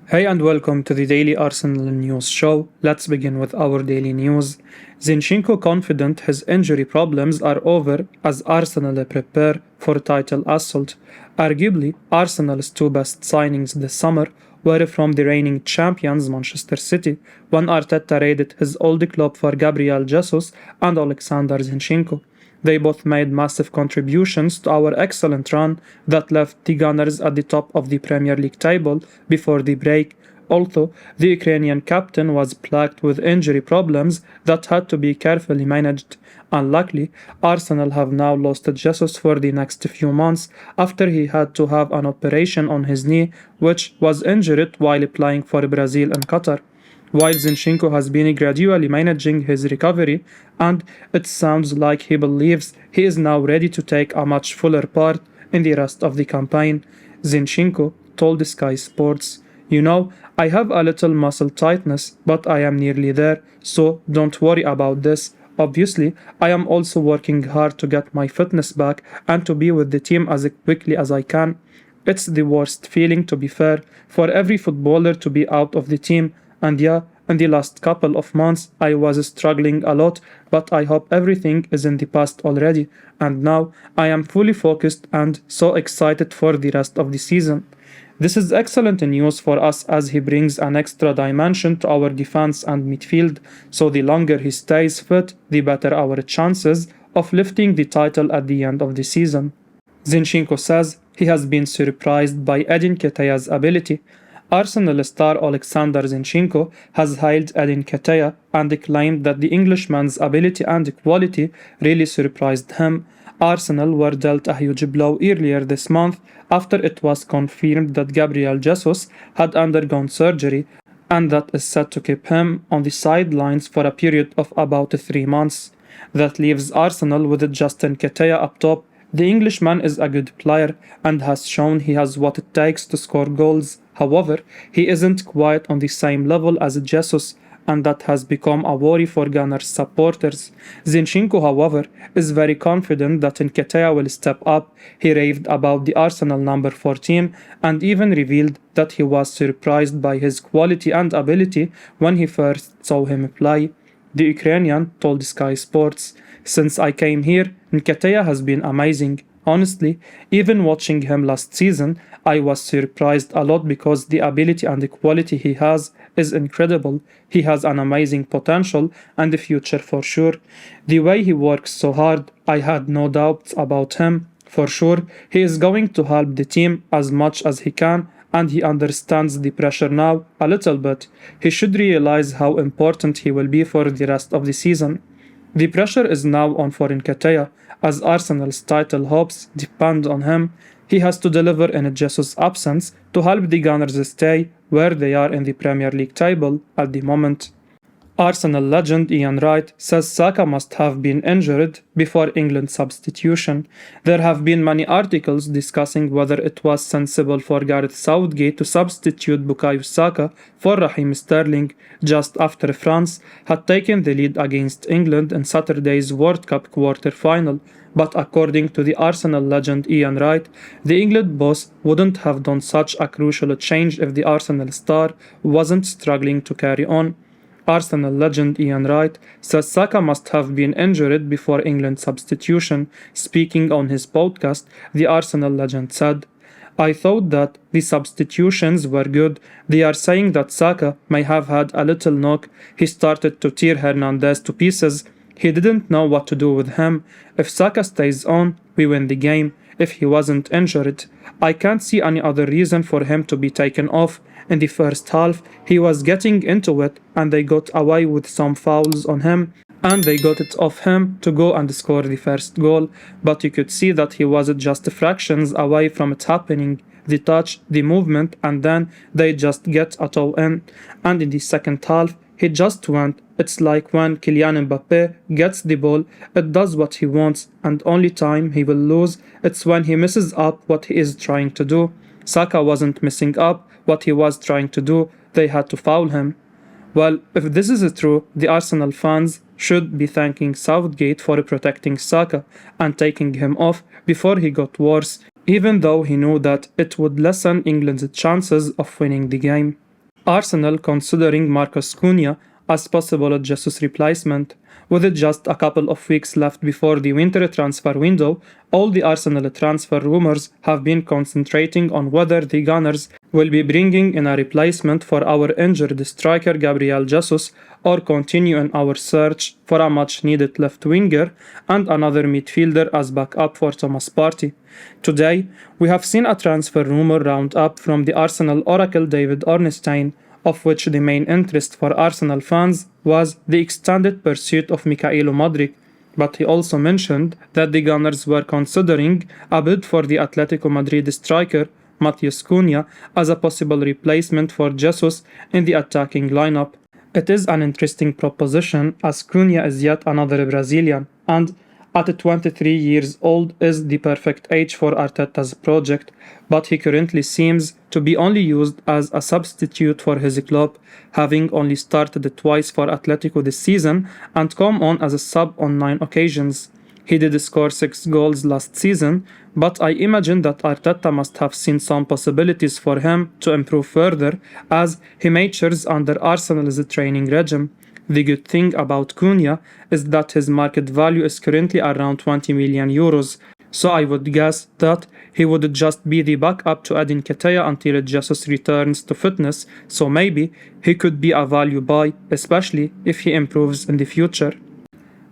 Hey and welcome to the Daily Arsenal News Show. Let's begin with our daily news. Zinchenko confident his injury problems are over as Arsenal prepare for title assault. Arguably, Arsenal's two best signings this summer were from the reigning champions Manchester City when Arteta raided his old club for Gabriel Jesus and Alexander Zinchenko. They both made massive contributions to our excellent run that left the Gunners at the top of the Premier League table before the break. Although the Ukrainian captain was plagued with injury problems that had to be carefully managed. Unluckily, Arsenal have now lost Jesus for the next few months after he had to have an operation on his knee, which was injured while playing for Brazil and Qatar. While Zinchenko has been gradually managing his recovery, and it sounds like he believes he is now ready to take a much fuller part in the rest of the campaign, Zinchenko told Sky Sports, I have a little muscle tightness, but I am nearly there, so don't worry about this. Obviously, I am also working hard to get my fitness back and to be with the team as quickly as I can. It's the worst feeling, to be fair, for every footballer to be out of the team. And yeah, in the last couple of months, I was struggling a lot, but I hope everything is in the past already. And now I am fully focused and so excited for the rest of the season. This is excellent news for us as he brings an extra dimension to our defense and midfield, so the longer he stays fit, the better our chances of lifting the title at the end of the season. Zinchenko says he has been surprised by Eddie Nketiah's ability. Arsenal star Alexander Zinchenko has hailed Eddie Nketiah and claimed that the Englishman's ability and quality really surprised him. Arsenal were dealt a huge blow earlier this month after it was confirmed that Gabriel Jesus had undergone surgery and that is set to keep him on the sidelines for a period of about 3 months. That leaves Arsenal with Justin Nketiah up top. The Englishman is a good player and has shown he has what it takes to score goals. However, he isn't quite on the same level as Jesus, and that has become a worry for Gunners supporters. Zinchenko, however, is very confident that Nketiah will step up. He raved about the Arsenal number 14 and even revealed that he was surprised by his quality and ability when he first saw him play. The Ukrainian told Sky Sports, "Since I came here, Nketiah has been amazing. Honestly, even watching him last season, I was surprised a lot because the ability and the quality he has is incredible. He has an amazing potential and the future for sure. The way he works so hard, I had no doubts about him. For sure, he is going to help the team as much as he can, and he understands the pressure now a little bit. He should realize how important he will be for the rest of the season. The pressure is now on for Nketiah, as Arsenal's title hopes depend on him. He has to deliver in Jesus' absence to help the Gunners stay where they are in the Premier League table at the moment." Arsenal legend Ian Wright says Saka must have been injured before England's substitution. There have been many articles discussing whether it was sensible for Gareth Southgate to substitute Bukayo Saka for Raheem Sterling just after France had taken the lead against England in Saturday's World Cup quarter-final. But according to the Arsenal legend Ian Wright, the England boss wouldn't have done such a crucial change if the Arsenal star wasn't struggling to carry on. Arsenal legend Ian Wright says Saka must have been injured before England's substitution. Speaking on his podcast, the Arsenal legend said, "I thought that the substitutions were good. They are saying that Saka may have had a little knock. He started to tear Hernandez to pieces. He didn't know what to do with him. If Saka stays on, we win the game. If he wasn't injured, I can't see any other reason for him to be taken off. In the first half, he was getting into it and they got away with some fouls on him and they got it off him to go and score the first goal, but you could see that he was just fractions away from it happening. The touch, the movement, and then they just get a toe in. And in the second half, he just went. It's like when Kylian Mbappé gets the ball, it does what he wants, and only time he will lose, it's when he messes up what he is trying to do. Saka wasn't messing up what he was trying to do, they had to foul him." Well, if this is true, the Arsenal fans should be thanking Southgate for protecting Saka and taking him off before he got worse, even though he knew that it would lessen England's chances of winning the game. Arsenal considering Matheus Cunha as possible Jesus replacement. With just a couple of weeks left before the winter transfer window, all the Arsenal transfer rumours have been concentrating on whether the Gunners will be bringing in a replacement for our injured striker Gabriel Jesus or continue in our search for a much-needed left winger and another midfielder as backup for Thomas Partey. Today, we have seen a transfer rumour round up from the Arsenal oracle David Ornstein, of which the main interest for Arsenal fans was the extended pursuit of Mykhailo Mudryk, but he also mentioned that the Gunners were considering a bid for the Atletico Madrid striker Matheus Cunha as a possible replacement for Jesus in the attacking lineup. It is an interesting proposition as Cunha is yet another Brazilian and at 23 years old is the perfect age for Arteta's project, but he currently seems to be only used as a substitute for his club, having only started twice for Atletico this season and come on as a sub on 9 occasions. He did score 6 goals last season, but I imagine that Arteta must have seen some possibilities for him to improve further as he matures under Arsenal's training regime. The good thing about Cunha is that his market value is currently around 20 million euros, so I would guess that he would just be the backup to Eddie Nketiah until Jesus returns to fitness, so maybe he could be a value buy, especially if he improves in the future.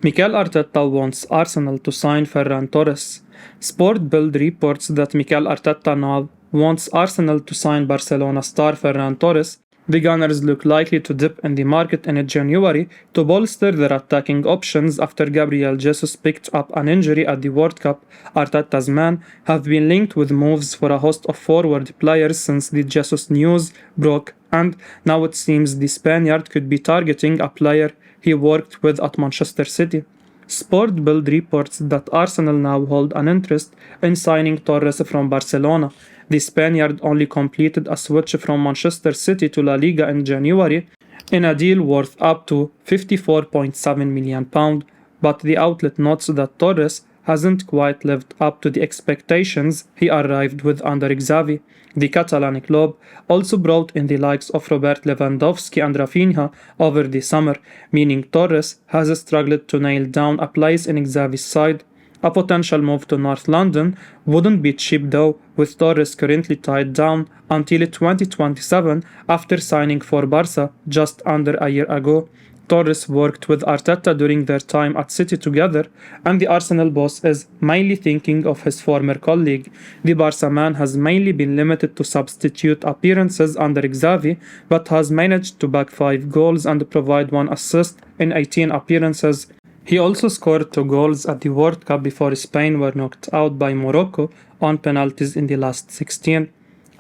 Mikel Arteta wants Arsenal to sign Ferran Torres. Sport Bild reports that Mikel Arteta now wants Arsenal to sign Barcelona star Ferran Torres. The Gunners look likely to dip in the market in January to bolster their attacking options after Gabriel Jesus picked up an injury at the World Cup. Arteta's men have been linked with moves for a host of forward players since the Jesus news broke, and now it seems the Spaniard could be targeting a player he worked with at Manchester City. Sport Bild reports that Arsenal now hold an interest in signing Torres from Barcelona. The Spaniard only completed a switch from Manchester City to La Liga in January in a deal worth up to £54.7 million, but the outlet notes that Torres hasn't quite lived up to the expectations he arrived with under Xavi. The Catalan club also brought in the likes of Robert Lewandowski and Rafinha over the summer, meaning Torres has struggled to nail down a place in Xavi's side. A potential move to North London wouldn't be cheap though, with Torres currently tied down until 2027 after signing for Barca just under a year ago. Torres worked with Arteta during their time at City together, and the Arsenal boss is mainly thinking of his former colleague. The Barca man has mainly been limited to substitute appearances under Xavi, but has managed to bag 5 goals and provide 1 assist in 18 appearances. He also scored 2 goals at the World Cup before Spain were knocked out by Morocco on penalties in the last 16.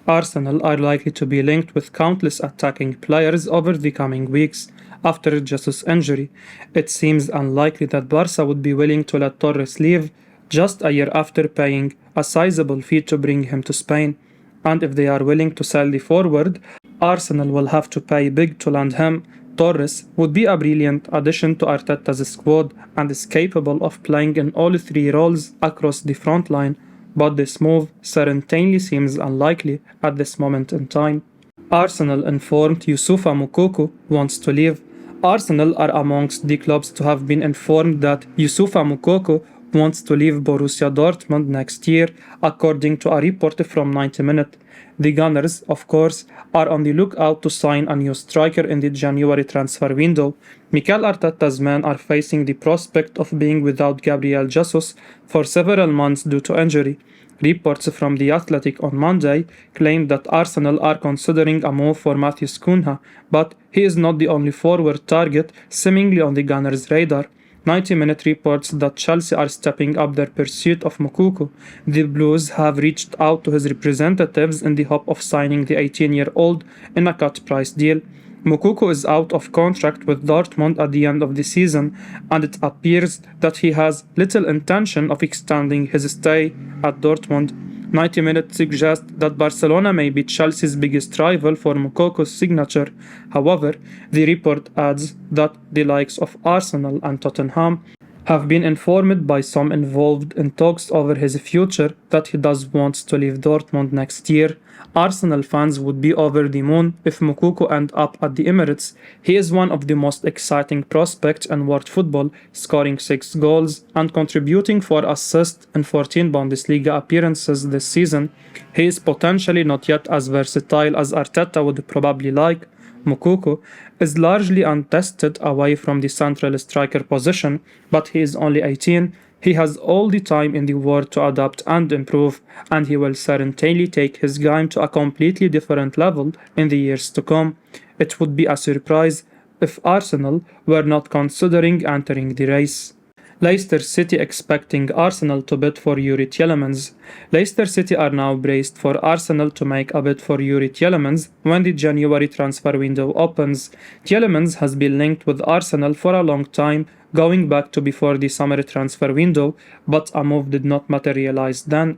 Arsenal are likely to be linked with countless attacking players over the coming weeks. After Jesus' injury, it seems unlikely that Barca would be willing to let Torres leave just a year after paying a sizable fee to bring him to Spain. And if they are willing to sell the forward, Arsenal will have to pay big to land him. Torres would be a brilliant addition to Arteta's squad and is capable of playing in all 3 roles across the front line, but this move certainly seems unlikely at this moment in time. Arsenal informed Youssoufa Moukoko wants to leave. Arsenal are amongst the clubs to have been informed that Youssoufa Moukoko wants to leave Borussia Dortmund next year, according to a report from 90 Minutes. The Gunners, of course, are on the lookout to sign a new striker in the January transfer window. Mikel Arteta's men are facing the prospect of being without Gabriel Jesus for several months due to injury. Reports from The Athletic on Monday claimed that Arsenal are considering a move for Matheus Cunha, but he is not the only forward target seemingly on the Gunners' radar. 90 Minutes reports that Chelsea are stepping up their pursuit of Moukoko. The Blues have reached out to his representatives in the hope of signing the 18-year-old in a cut-price deal. Moukoko is out of contract with Dortmund at the end of the season, and it appears that he has little intention of extending his stay at Dortmund. 90 Minutes suggests that Barcelona may be Chelsea's biggest rival for Moukoko's signature. However, the report adds that the likes of Arsenal and Tottenham have been informed by some involved in talks over his future that he does want to leave Dortmund next year. Arsenal fans would be over the moon if Moukoko ends up at the Emirates. He is one of the most exciting prospects in world football, scoring 6 goals and contributing 4 assists in 14 Bundesliga appearances this season. He is potentially not yet as versatile as Arteta would probably like. Moukoko is largely untested away from the central striker position, but he is only 18. He has all the time in the world to adapt and improve, and he will certainly take his game to a completely different level in the years to come. It would be a surprise if Arsenal were not considering entering the race. Leicester City expecting Arsenal to bid for Youri Tielemans. Leicester City are now braced for Arsenal to make a bid for Youri Tielemans when the January transfer window opens. Tielemans has been linked with Arsenal for a long time, going back to before the summer transfer window, but a move did not materialize then.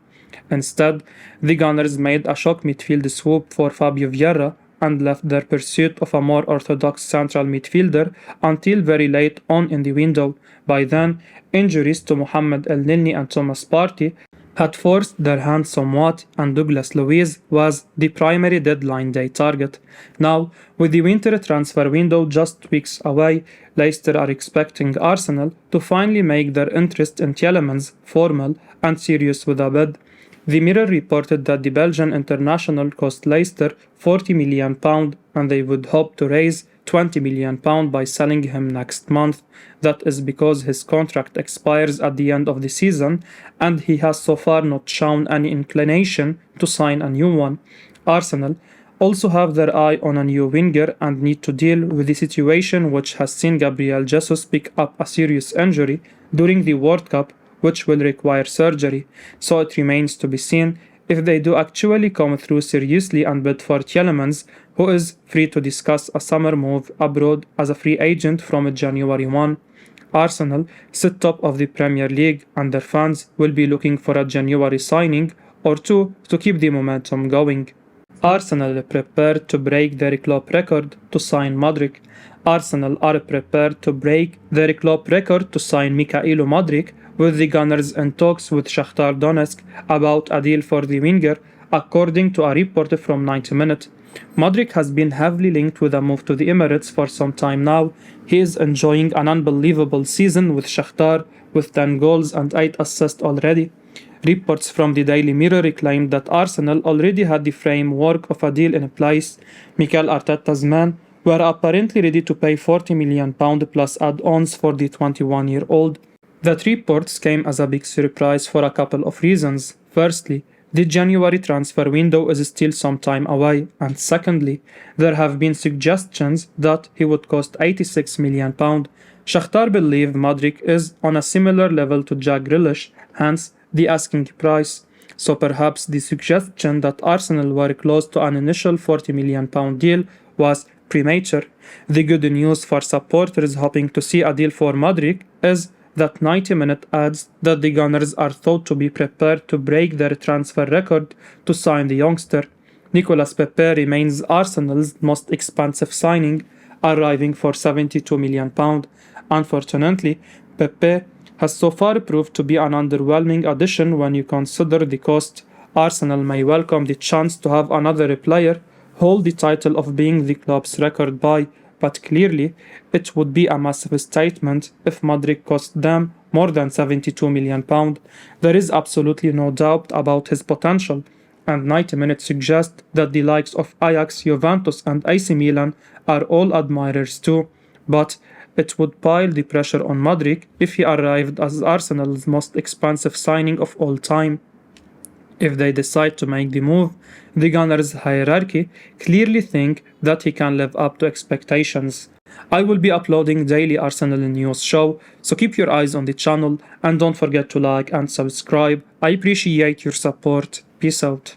Instead, the Gunners made a shock midfield swoop for Fabio Vieira and left their pursuit of a more orthodox central midfielder until very late on in the window. By then, injuries to Mohamed El Nini and Thomas Partey had forced their hand somewhat, and Douglas Luiz was the primary deadline day target. Now, with the winter transfer window just weeks away, Leicester are expecting Arsenal to finally make their interest in Tielemans formal and serious with a bid. The Mirror reported that the Belgian international cost Leicester £40 million and they would hope to raise £20 million by selling him next month. That is because his contract expires at the end of the season and he has so far not shown any inclination to sign a new one. Arsenal also have their eye on a new winger and need to deal with the situation which has seen Gabriel Jesus pick up a serious injury during the World Cup, which will require surgery, so it remains to be seen if they do actually come through seriously and bid for Tielemans, who is free to discuss a summer move abroad as a free agent from January 1. Arsenal sit top of the Premier League and their fans will be looking for a January signing or two to keep the momentum going. Arsenal prepared to break their club record to sign Mudryk. Arsenal are prepared to break their club record to sign Mikel Mudryk, with the Gunners in talks with Shakhtar Donetsk about a deal for the winger, according to a report from 90 Minutes. Mudryk has been heavily linked with a move to the Emirates for some time now. He is enjoying an unbelievable season with Shakhtar, with 10 goals and 8 assists already. Reports from the Daily Mirror claimed that Arsenal already had the framework of a deal in place. Mikel Arteta's men were apparently ready to pay £40 million plus add-ons for the 21-year-old. That reports came as a big surprise for a couple of reasons. Firstly, the January transfer window is still some time away, and secondly, there have been suggestions that he would cost £86 million. Shakhtar believe Mudryk is on a similar level to Jack Grealish, hence the asking price. So perhaps the suggestion that Arsenal were close to an initial £40 million deal was premature. The good news for supporters hoping to see a deal for Mudryk is that 90 Minutes adds that the Gunners are thought to be prepared to break their transfer record to sign the youngster. Nicolas Pepe remains Arsenal's most expensive signing, arriving for £72 million. Unfortunately, Pepe has so far proved to be an underwhelming addition when you consider the cost. Arsenal may welcome the chance to have another player hold the title of being the club's record buy, but clearly it would be a massive statement if Mudryk cost them more than £72 million. There is absolutely no doubt about his potential, and 90 Minutes suggest that the likes of Ajax, Juventus and AC Milan are all admirers too, but it would pile the pressure on Mudryk if he arrived as Arsenal's most expensive signing of all time. If they decide to make the move, the Gunners' hierarchy clearly think that he can live up to expectations. I will be uploading daily Arsenal news show, so keep your eyes on the channel and don't forget to like and subscribe. I appreciate your support. Peace out.